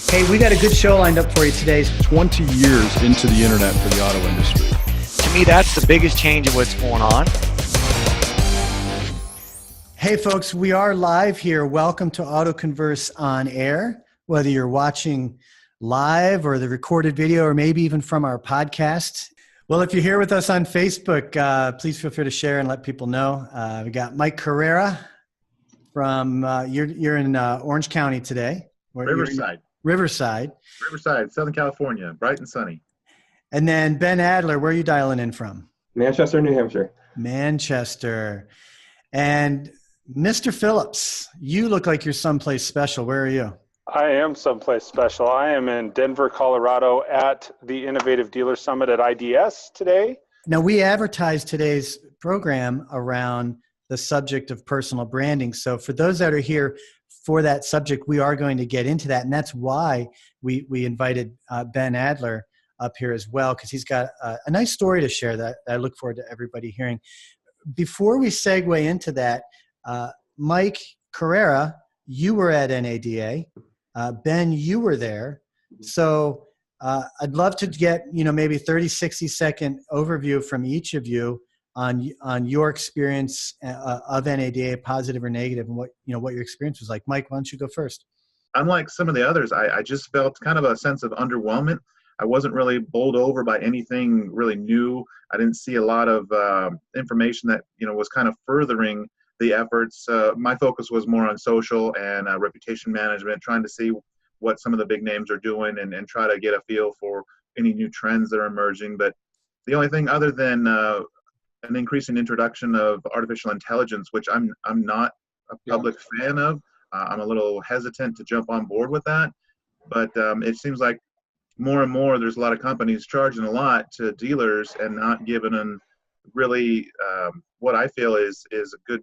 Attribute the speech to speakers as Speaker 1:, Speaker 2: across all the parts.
Speaker 1: Hey, we got a good show lined up for you today.
Speaker 2: 20 years into the internet for the auto industry.
Speaker 3: To me, that's the biggest change of what's going on.
Speaker 1: Hey, folks, we are live here. Welcome to Auto Converse on Air. Whether you're watching live or the recorded video or maybe even from our podcast. Well, if you're here with us on Facebook, please feel free to share and let people know. We got Mike Correra from, you're in Orange County today.
Speaker 4: Riverside.
Speaker 1: Riverside,
Speaker 4: Southern California, bright and sunny.
Speaker 1: And then Ben Adler, where are you dialing in from?
Speaker 5: Manchester, New Hampshire.
Speaker 1: Manchester. And Mr. Phillips, you look like you're someplace special. Where are you?
Speaker 6: I am someplace special. I am in Denver, Colorado at the Innovative Dealer Summit at IDS today.
Speaker 1: Now, we advertised today's program around the subject of personal branding. So for those that are here for that subject, we are going to get into that. And that's why we invited Ben Adler up here as well, because he's got a nice story to share that I look forward to everybody hearing. Before we segue into that, Mike Correra, you were at NADA. Ben, you were there. So I'd love to get, maybe 30, 60-second overview from each of you on your experience of NADA, positive or negative, and what your experience was like. Mike, why don't you go first?
Speaker 4: Unlike some of the others, I just felt kind of a sense of underwhelmment. I wasn't really bowled over by anything really new. I didn't see a lot of information that was kind of furthering the efforts. My focus was more on social and reputation management, trying to see what some of the big names are doing and try to get a feel for any new trends that are emerging. But the only thing other than an increasing introduction of artificial intelligence, which I'm not a public fan of. I'm a little hesitant to jump on board with that. But it seems like more and more there's a lot of companies charging a lot to dealers and not giving them really what I feel is a good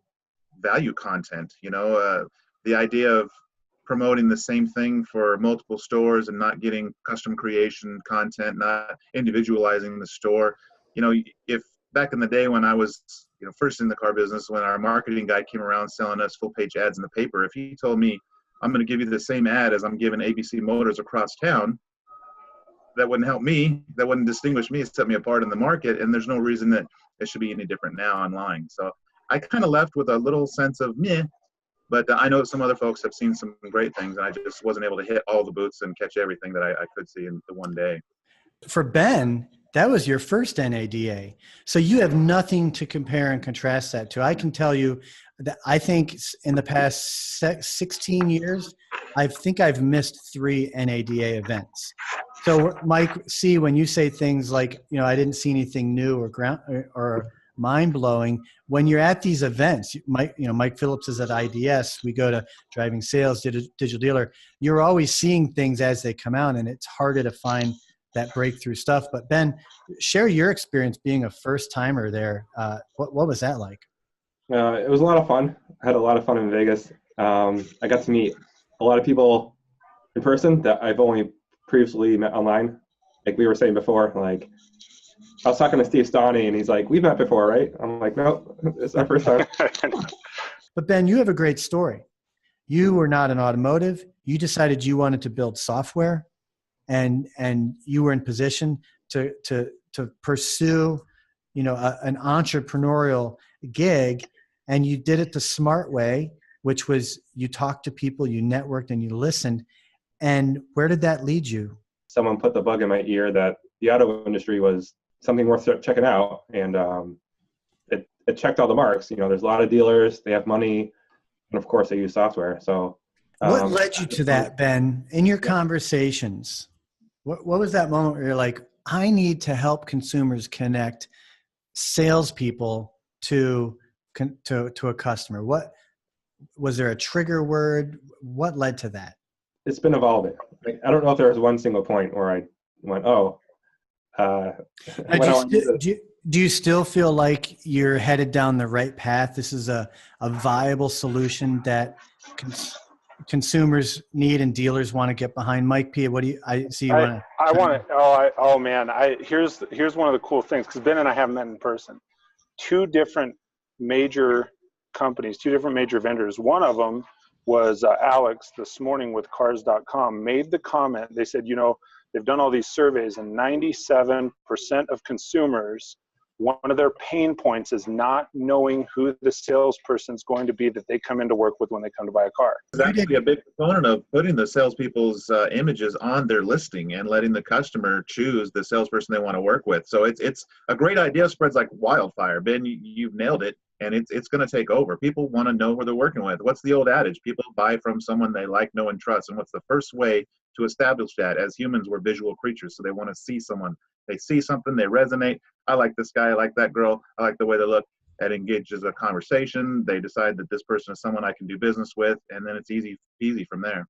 Speaker 4: value content. The idea of promoting the same thing for multiple stores and not getting custom creation content, not individualizing the store. If back in the day when I was first in the car business, when our marketing guy came around selling us full page ads in the paper, if he told me I'm going to give you the same ad as I'm giving ABC Motors across town, that wouldn't help me, that wouldn't distinguish me, set me apart in the market, and there's no reason that it should be any different now online. So I kind of left with a little sense of meh, but I know some other folks have seen some great things, and I just wasn't able to hit all the booths and catch everything that I could see in the one day.
Speaker 1: For Ben, that was your first NADA. So you have nothing to compare and contrast that to. I can tell you that I think in the past 16 years, I think I've missed 3 NADA events. So Mike, when you say things like, I didn't see anything new or mind-blowing, when you're at these events, Mike Phillips is at IDS, we go to Driving Sales, Digital Dealer, you're always seeing things as they come out, and it's harder to find that breakthrough stuff. But Ben, share your experience being a first-timer there. What was that like?
Speaker 5: It was a lot of fun. I had a lot of fun in Vegas. I got to meet a lot of people in person that I've only previously met online. Like we were saying before, like I was talking to Steve Stoney and he's like, we've met before, right? I'm like, nope, it's our first time.
Speaker 1: But Ben, you have a great story. You were not in automotive. You decided you wanted to build software, and you were in position to pursue, an entrepreneurial gig, and you did it the smart way, which was you talked to people, you networked, and you listened. And where did that lead you?
Speaker 5: Someone put the bug in my ear that the auto industry was something worth checking out, and it checked all the marks. There's a lot of dealers, they have money, and of course they use software. So
Speaker 1: what led you to that, Ben? In your conversations, what was that moment where you're like, I need to help consumers connect salespeople to a customer? What was there a trigger word? What led to that?
Speaker 5: It's been evolving. Like, I don't know if there was one single point where I went,
Speaker 1: do you still feel like you're headed down the right path? This is a viable solution that consumers need and dealers want to get behind. Mike P, what do you? I see you want to.
Speaker 6: Here's one of the cool things, because Ben and I haven't met in person. 2 different major companies, 2 different major vendors. One of them was Alex this morning with cars.com made the comment. They said, they've done all these surveys and 97% of consumers, one of their pain points is not knowing who the salesperson's going to be that they come into work with when they come to buy a car.
Speaker 4: It's actually a big component of putting the salespeople's images on their listing and letting the customer choose the salesperson they want to work with. So it's a great idea, spreads like wildfire. Ben, you've nailed it, and it's going to take over. People want to know who they're working with. What's the old adage? People buy from someone they like, know, and trust. And what's the first way to establish that? As humans, we're visual creatures, so they want to see someone. They see something, they resonate. I like this guy, I like that girl, I like the way they look. That engages a conversation. They decide that this person is someone I can do business with, and then it's easy from there.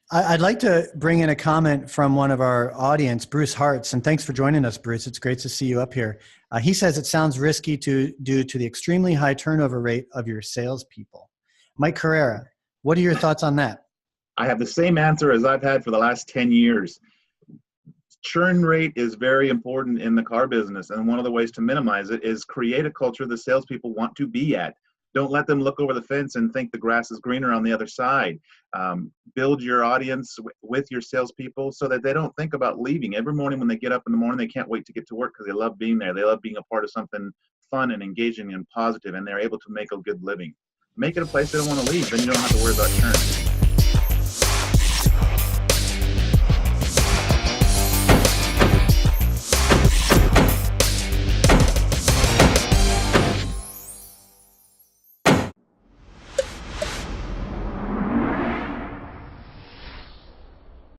Speaker 1: I'd like to bring in a comment from one of our audience, Bruce Hartz, and thanks for joining us, Bruce. It's great to see you up here. He says it sounds risky due to the extremely high turnover rate of your salespeople. Mike Correra, what are your thoughts on that?
Speaker 4: I have the same answer as I've had for the last 10 years. Churn rate is very important in the car business, and one of the ways to minimize it is create a culture the salespeople want to be at. Don't let them look over the fence and think the grass is greener on the other side. Build your audience with your salespeople so that they don't think about leaving. Every morning when they get up in the morning, they can't wait to get to work because they love being there. They love being a part of something fun and engaging and positive, and they're able to make a good living. Make it a place they don't want to leave, then you don't have to worry about churn.